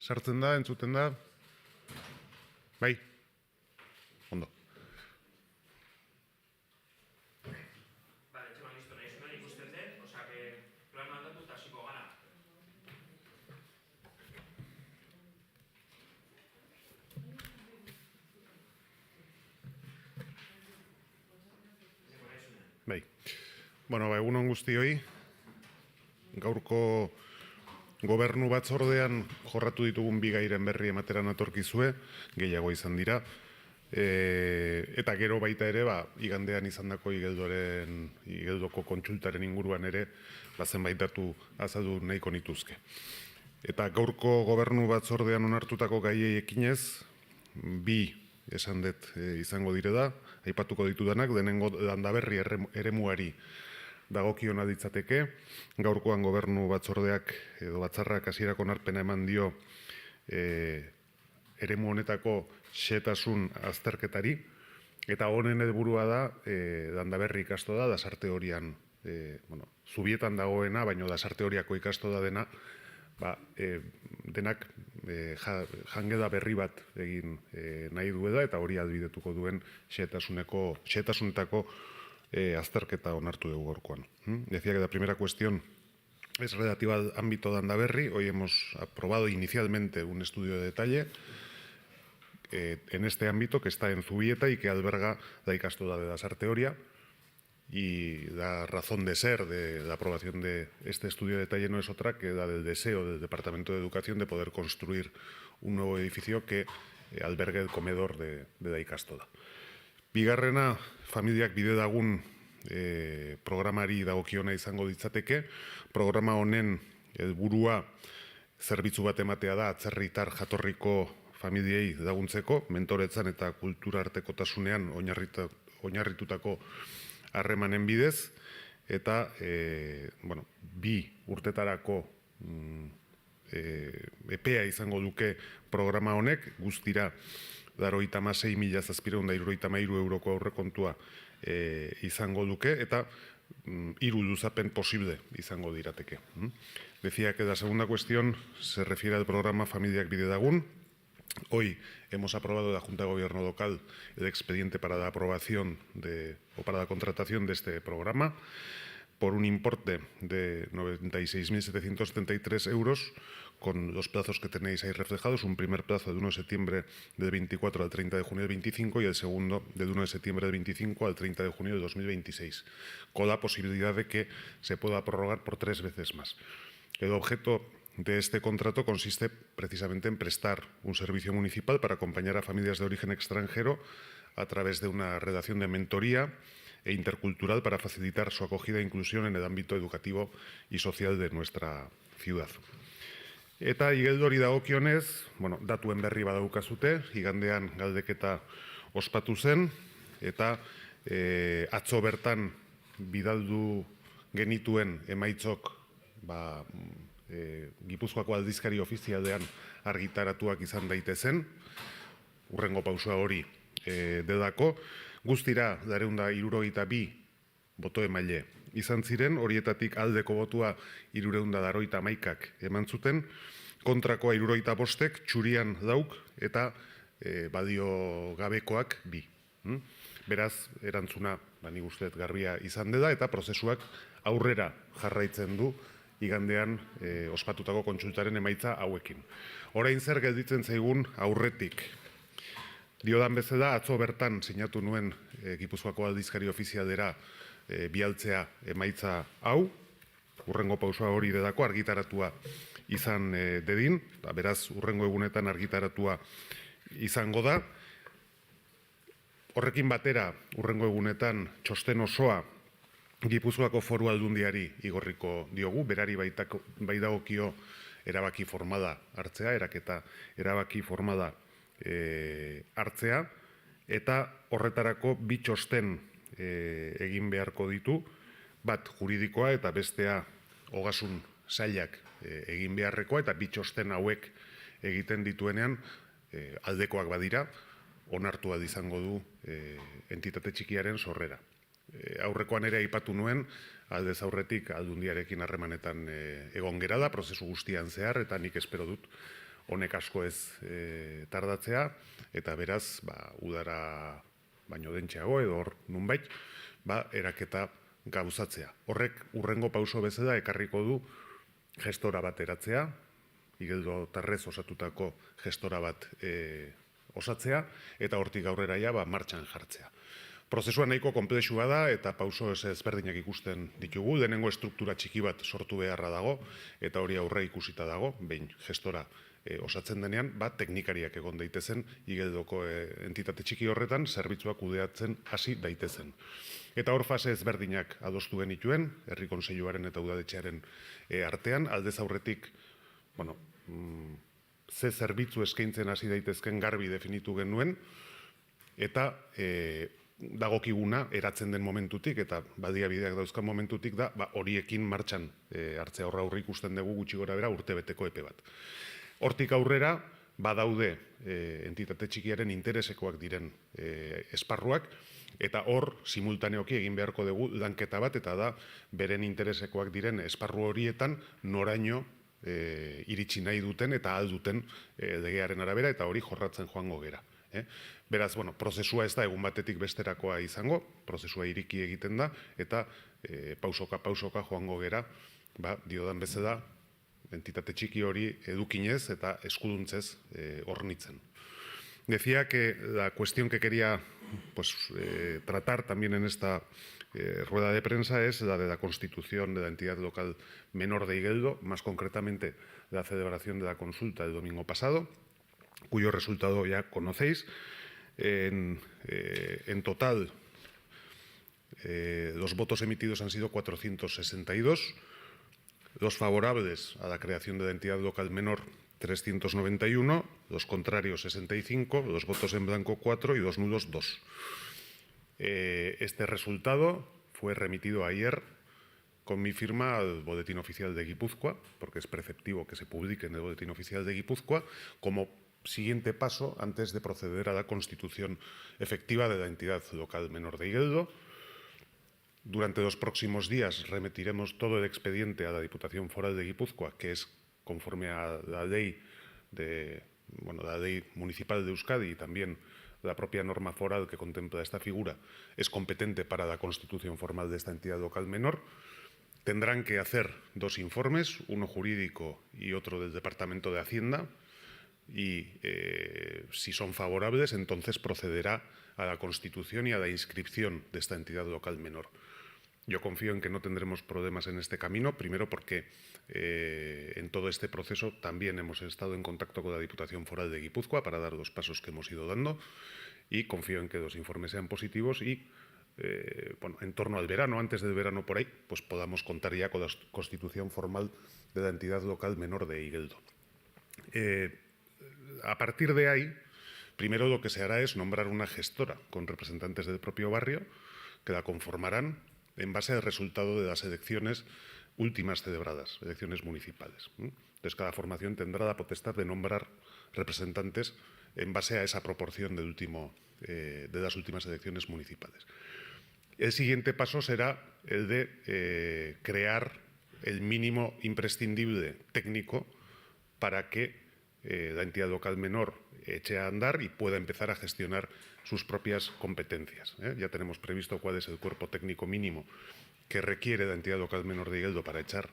Sartzen da, entzuten da? Bai? Ondo. Vale, txema, listo, nahi zuen ikusten den, osea, plan mandatu eta hasiko gara. Bai. Bueno, egunon guztioi. Gaurko gobernu batzordean jorratu ditugun bi gairen berri emateran atorkizue, gehiago izan dira. Eta gero baita ere, igandean izandako igeldoko kontsultaren inguruan ere, zenbait datu azaldu nahiko nituzke. Eta gaurko gobernu batzordean onartutako gaiei ekinez, bi esan dut izango dire da, aipatuko ditudanak, denengo Landaberri eremuari dagokiona ditzateke. Gaurkoan gobernu batzordeak edo batzarrak hasierako onarpena eman dio eremu honetako xehetasun azterketari, eta honen helburua da Landaberri ikastola Lasarte Horian, Zubietan dagoena, baino Lasarte Horiako ikastola dena, denak jangeda berri bat egin nahi duela, eta hori adbidetuko duen xehetasunetako azterketa onartu dugu gaurkoan. Decía que la primera cuestión es relativa al ámbito de Landaberri. Hoy hemos aprobado inicialmente un estudio de detalle en este ámbito que está en Zubieta y que alberga la ikastola de Lasarte Horia. Y la razón de ser de la aprobación de este estudio de detalle no es otra que la del deseo del Departamento de Educación de poder construir un nuevo edificio que albergue el comedor de la ikastola. Bigarrena, familiak bide dagun programari dagokiona izango ditzateke. Programa honen helburua zerbitzu bat ematea da atzerritar jatorriko familiei laguntzeko, mentoretzan eta kultura artekotasunean oinarritutako harremanen bidez, eta bi urtetarako epea izango duke programa honek, guztira 86.773 euroko aurrekontua izango duke, eta 3 luzapen posible izango dirateke. Decía que la segunda cuestión se refiere al programa Familiak Bide Dagun. Hoy hemos aprobado de la Junta de Gobierno local el expediente para la aprobación o para la contratación de este programa por un importe de 96.773 euros, con los plazos que tenéis ahí reflejados, un primer plazo del 1 de septiembre del 24 al 30 de junio del 25 y el segundo del 1 de septiembre del 25 al 30 de junio del 2026, con la posibilidad de que se pueda prorrogar por 3 veces más. El objeto de este contrato consiste precisamente en prestar un servicio municipal para acompañar a familias de origen extranjero a través de una redacción de mentoría e intercultural para facilitar su acogida e inclusión en el ámbito educativo y social de nuestra ciudad. Eta igeldori dagokionez, datuen berri badaukazute, igandean galdeketa ospatu zen, eta atzo bertan bidaldu genituen emaitzok Gipuzkoako aldizkari ofizialean argitaratuak izan daitezen, urrengo pausua hori delako, guztira 272 boto emaile izan ziren, horietatik aldeko botua 381 eman zuten, kontrakoa 75, txurian dauk, eta badio gabekoak 2. Beraz, erantzuna, nik uste garbia izan dela, eta prozesuak aurrera jarraitzen du igandean ospatutako kontsultaren emaitza hauekin. Orain zer gelditzen zaigun aurretik. Diodan bezala, atzo bertan sinatu nuen Gipuzkoako aldizkari ofizialera bialtzea emaitza hau, urrengo pausua hori dedako argitaratua izan dedin, beraz urrengo egunetan argitaratua izango da. Horrekin batera, urrengo egunetan txosten osoa Gipuzkoako Foru Aldundiari igorriko diogu, berari baidagokio erabaki formala hartzea, eraketa erabaki formala hartzea, eta horretarako bi txosten egin beharko ditu, bat juridikoa eta bestea ogasun sailak egin beharrekoa, eta bi txosten hauek egiten dituenean aldekoak badira, onartua izango du entitate txikiaren sorrera. Aurrekoan ere aipatu nuen, aldez aurretik Aldundiarekin harremanetan egon gera da, prozesu guztian zehar, eta nik espero dut honek asko ez tardatzea, eta beraz, udara baino dentxeago edo hor nunbait, eraketa gauzatzea. Horrek urrengo pauso bezala ekarriko du gestora bat eratzea, Igeldo Tarrez osatutako gestora bat osatzea, eta hortik aurrera martxan jartzea. Prozesua nahiko konplexua da eta pauso ezberdinak ikusten ditugu, denengo estruktura txiki bat sortu beharra dago, eta hori aurre ikusita dago, behin gestora osatzen denean, teknikariak egon daitezen, Igeldoko entitate txiki horretan, zerbitzuak kudeatzen hasi daitezen. Eta hor fase ezberdinak adostu genituen, Herri Kontseiluaren eta Udadetxearen artean, aldez aurretik, ze zerbitzu eskaintzen hasi daitezken garbi definitu genuen, eta dagokiguna eratzen den momentutik, eta baliabideak dauzkan momentutik da, horiekin martxan hartzea horra aurre ikusten dugu gutxi gora bera urtebeteko epe bat. Hortik aurrera, badaude entitate txikiaren interesekoak diren esparruak, eta hor, simultaneoki egin beharko dugu lanketa bat, eta da, beren interesekoak diren esparru horietan noraino iritsi nahi duten eta ahal duten legearen arabera, eta hori jorratzen joango gera. Beraz, prozesua ez da egun batetik besterakoa izango, prozesua iriki egiten da, eta pausoka joango gera, diodan bezala, entitate txiki hori edukinez eta eskuduntzez hornitzen. Decía que la cuestión que quería tratar también en esta rueda de prensa es la de la constitución de la entidad local menor de Igeldo, más concretamente la celebración de la consulta el domingo pasado, cuyo resultado ya conocéis. En total, los votos emitidos han sido 462, los favorables a la creación de la entidad local menor 391, los contrarios 65, los votos en blanco 4 y los nulos 2. Este resultado fue remitido ayer con mi firma al Boletín Oficial de Guipúzcoa, porque es preceptivo que se publique en el Boletín Oficial de Guipúzcoa, como siguiente paso antes de proceder a la constitución efectiva de la entidad local menor de Igeldo. Durante los próximos días remitiremos todo el expediente a la Diputación Foral de Guipúzcoa, que es conforme a la ley la ley municipal de Euskadi y también la propia norma foral que contempla esta figura, es competente para la constitución formal de esta entidad local menor. Tendrán que hacer dos informes, uno jurídico y otro del Departamento de Hacienda, y si son favorables, entonces procederá a la constitución y a la inscripción de esta entidad local menor. Yo confío en que no tendremos problemas en este camino, primero porque en todo este proceso también hemos estado en contacto con la Diputación Foral de Guipúzcoa para dar los pasos que hemos ido dando, y confío en que los informes sean positivos y en torno al verano, antes del verano por ahí, pues podamos contar ya con la constitución formal de la entidad local menor de Igeldo. A partir de ahí, primero lo que se hará es nombrar una gestora con representantes del propio barrio que la conformarán en base al resultado de las elecciones últimas celebradas, elecciones municipales. Entonces, cada formación tendrá la potestad de nombrar representantes en base a esa proporción de las últimas elecciones municipales. El siguiente paso será el de crear el mínimo imprescindible técnico para que la entidad local menor eche a andar y pueda empezar a gestionar sus propias competencias. Ya tenemos previsto cuál es el cuerpo técnico mínimo que requiere la entidad local menor de Igeldo para echar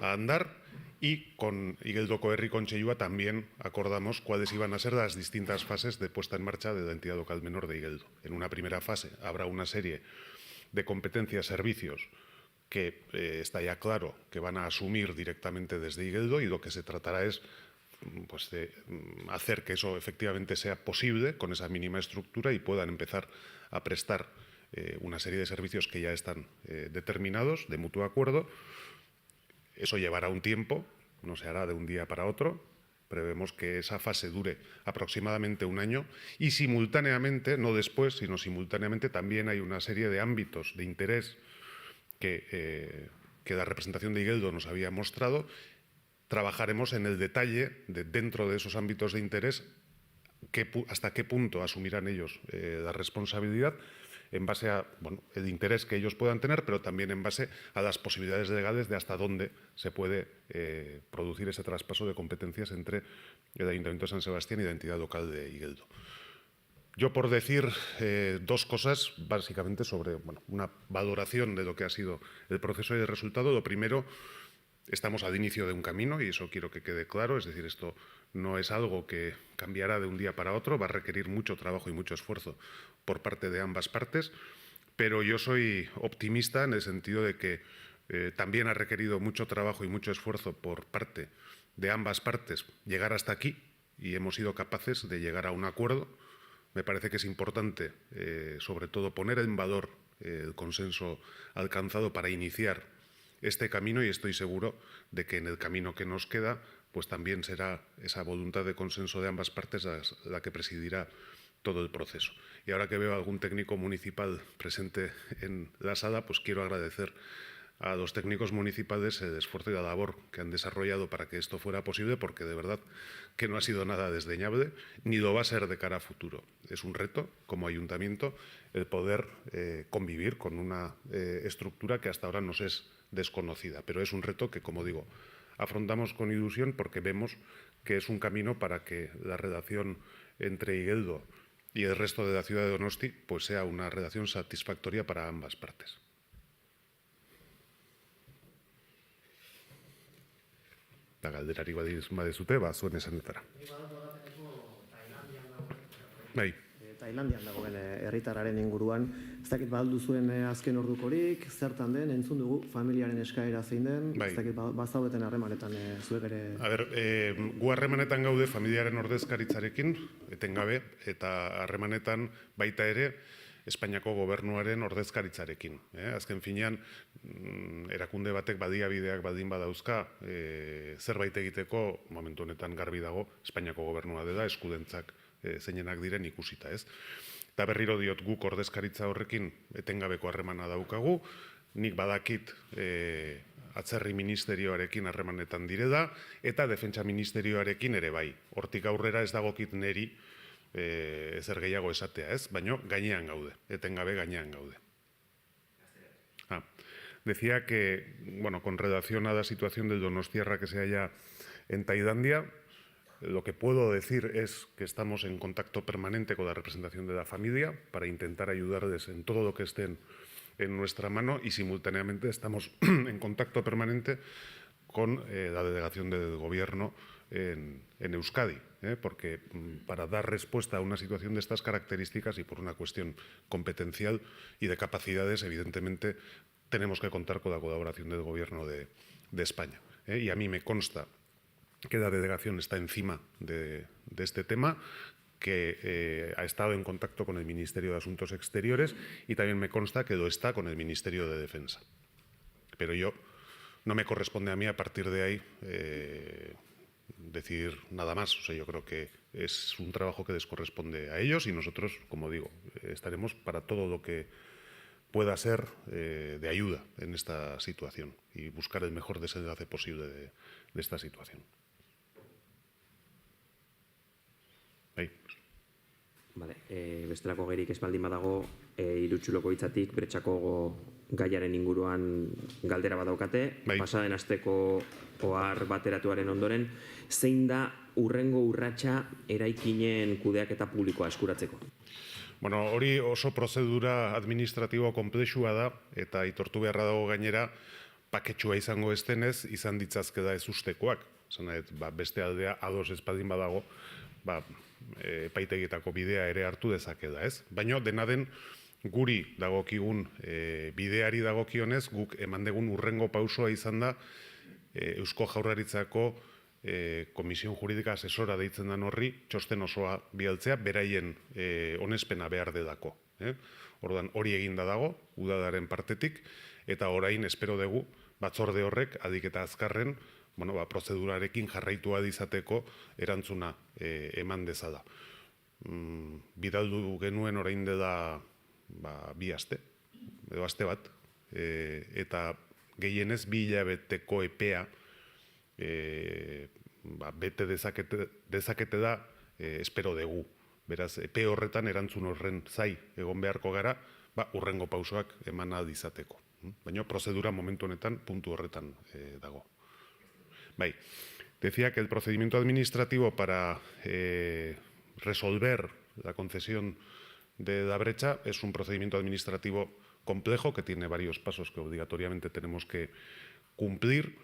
a andar, y con Igeldoko Herri Kontseilua también acordamos cuáles iban a ser las distintas fases de puesta en marcha de la entidad local menor de Igeldo. En una primera fase habrá una serie de competencias, servicios que está ya claro que van a asumir directamente desde Igeldo, y lo que se tratará es de hacer que eso efectivamente sea posible con esa mínima estructura y puedan empezar a prestar una serie de servicios que ya están determinados de mutuo acuerdo. Eso llevará un tiempo, no se hará de un día para otro. Prevemos que esa fase dure aproximadamente un año, y simultáneamente, no después, sino simultáneamente, también hay una serie de ámbitos de interés que la representación de Igeldo nos había mostrado. Trabajaremos en el detalle de, dentro de esos ámbitos de interés, hasta qué punto asumirán ellos la responsabilidad, en base a el interés que ellos puedan tener, pero también en base a las posibilidades legales de hasta dónde se puede producir ese traspaso de competencias entre el Ayuntamiento de San Sebastián y la entidad local de Igeldo. Yo, por decir dos cosas, básicamente sobre una valoración de lo que ha sido el proceso y el resultado. Lo primero, estamos al inicio de un camino y eso quiero que quede claro, es decir, esto no es algo que cambiará de un día para otro, va a requerir mucho trabajo y mucho esfuerzo por parte de ambas partes, pero yo soy optimista en el sentido de que también ha requerido mucho trabajo y mucho esfuerzo por parte de ambas partes llegar hasta aquí y hemos sido capaces de llegar a un acuerdo. Me parece que es importante, sobre todo, poner en valor el consenso alcanzado para iniciar este camino y estoy seguro de que en el camino que nos queda pues también será esa voluntad de consenso de ambas partes la que presidirá todo el proceso. Y ahora que veo a algún técnico municipal presente en la sala, pues quiero agradecer a los técnicos municipales el esfuerzo y la labor que han desarrollado para que esto fuera posible, porque de verdad que no ha sido nada desdeñable, ni lo va a ser de cara a futuro. Es un reto, como ayuntamiento, el poder convivir con una estructura que hasta ahora nos es desconocida, pero es un reto que, como digo, afrontamos con ilusión porque vemos que es un camino para que la relación entre Igeldo y el resto de la ciudad de Donosti pues sea una relación satisfactoria para ambas partes. Eta galderari badizute, zuen esanetara. Bai. Tailandian dagoen herritarraren inguruan, ez dakit baldu zuen azken ordukorik, zertan den, entzun dugu familiaren eskaera zein den, ez dakit bazaudeten harremanetan zuek ere... A ber, gu harremanetan gaude familiaren ordezkaritzarekin, etengabe, eta harremanetan baita ere, Espainiako gobernuaren ordezkaritzarekin. Azken finean, erakunde batek baliabideak baldin badauzka, zerbait egiteko, momentu honetan garbi dago, Espainiako gobernua dela, eskudentzak zeinenak diren ikusita, ez? Eta berriro diot, guk ordezkaritza horrekin etengabeko harremana daukagu, nik badakit atzerri ministerioarekin harremanetan direla, eta defentsa ministerioarekin ere bai. Hortik aurrera ez dagokit neri ezer gehiago esatea, ez? Baina gainean gaude, etengabe gainean gaude. Decía que, con relación a la situación del donostiarra que se halla en Tailandia, lo que puedo decir es que estamos en contacto permanente con la representación de la familia para intentar ayudarles en todo lo que esté en nuestra mano y simultáneamente estamos en contacto permanente con la delegación del Gobierno en Euskadi, porque para dar respuesta a una situación de estas características y por una cuestión competencial y de capacidades, evidentemente, tenemos que contar con la colaboración del Gobierno de España. Y a mí me consta que la delegación está encima de este tema, que ha estado en contacto con el Ministerio de Asuntos Exteriores y también me consta que lo está con el Ministerio de Defensa. Pero no me corresponde a mí a partir de ahí decir nada más. O sea, yo creo que es un trabajo que les corresponde a ellos y nosotros, como digo, estaremos para todo lo que pueda ser de ayuda en esta situación y buscar el mejor desenlace posible de esta situación. Bai. Vale, bestelako gerik ez baldin badago, Irutxuloko hitzatik Bretxako gaiaren inguruan galdera badaukate. Bai. Pasaden asteko ohar bateratuaren ondoren, zein da hurrengo urratsa eraikinen kudeaketa publikoa eskuratzeko? Bueno, hori oso prozedura administratibo konplexua da eta aitortu beharra dago gainera paketsua izango ez denez izan ditzazke da ez ustekoak. Beste aldea ados ez baldin badago, epaitegietako bidea ere hartu dezake da, ez? Baina dena den guri dagokigun bideari dagokionez, guk eman degun hurrengo pausoa izan da Eusko Jaurlaritzako Komisión Jurídica Asesora deitzen den horri, txosten osoa bialtzea, beraien onespena behar delako. Orduan hori eginda dago, udadaren partetik, eta orain espero dugu batzorde horrek adiketa azkarren prozedurarekin jarraitua izateko erantzuna eman dezala. Bidaldu genuen orain dela 2 aste, edo aste bat, eta gehienez 2 hilabeteko epea bete dezakete da espero dugu. Beraz, epe horretan erantzun horren zai egon beharko gara, urrengo pausoak eman ahal izateko. Baina prozedura momentu honetan puntu horretan dago. Bai, decía que el procedimiento administrativo para resolver la concesión de la brecha es un procedimiento administrativo complejo que tiene varios pasos que obligatoriamente tenemos que cumplir,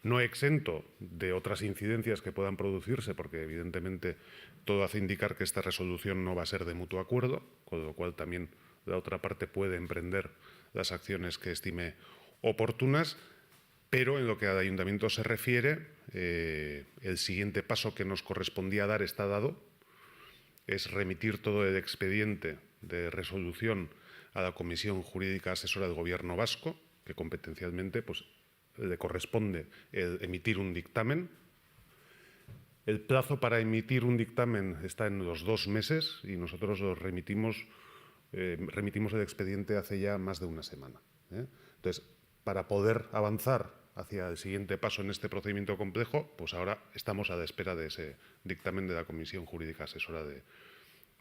no exento de otras incidencias que puedan producirse, porque evidentemente todo hace indicar que esta resolución no va a ser de mutuo acuerdo, con lo cual también la otra parte puede emprender las acciones que estime oportunas, pero en lo que al ayuntamiento se refiere, el siguiente paso que nos correspondía dar está dado, es remitir todo el expediente de resolución a la Comisión Jurídica Asesora del Gobierno Vasco, que competencialmente pues, le corresponde emitir un dictamen. El plazo para emitir un dictamen está en los 2 meses y nosotros los remitimos el expediente hace ya más de una semana. Entonces, para poder avanzar hacia el siguiente paso en este procedimiento complejo, pues ahora estamos a la espera de ese dictamen de la Comisión Jurídica Asesora de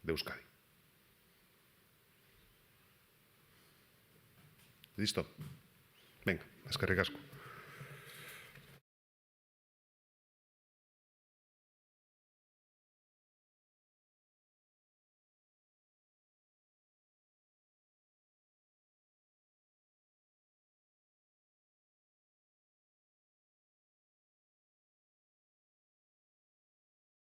Euskadi. ¿Listo? Venga, eskerrik asko.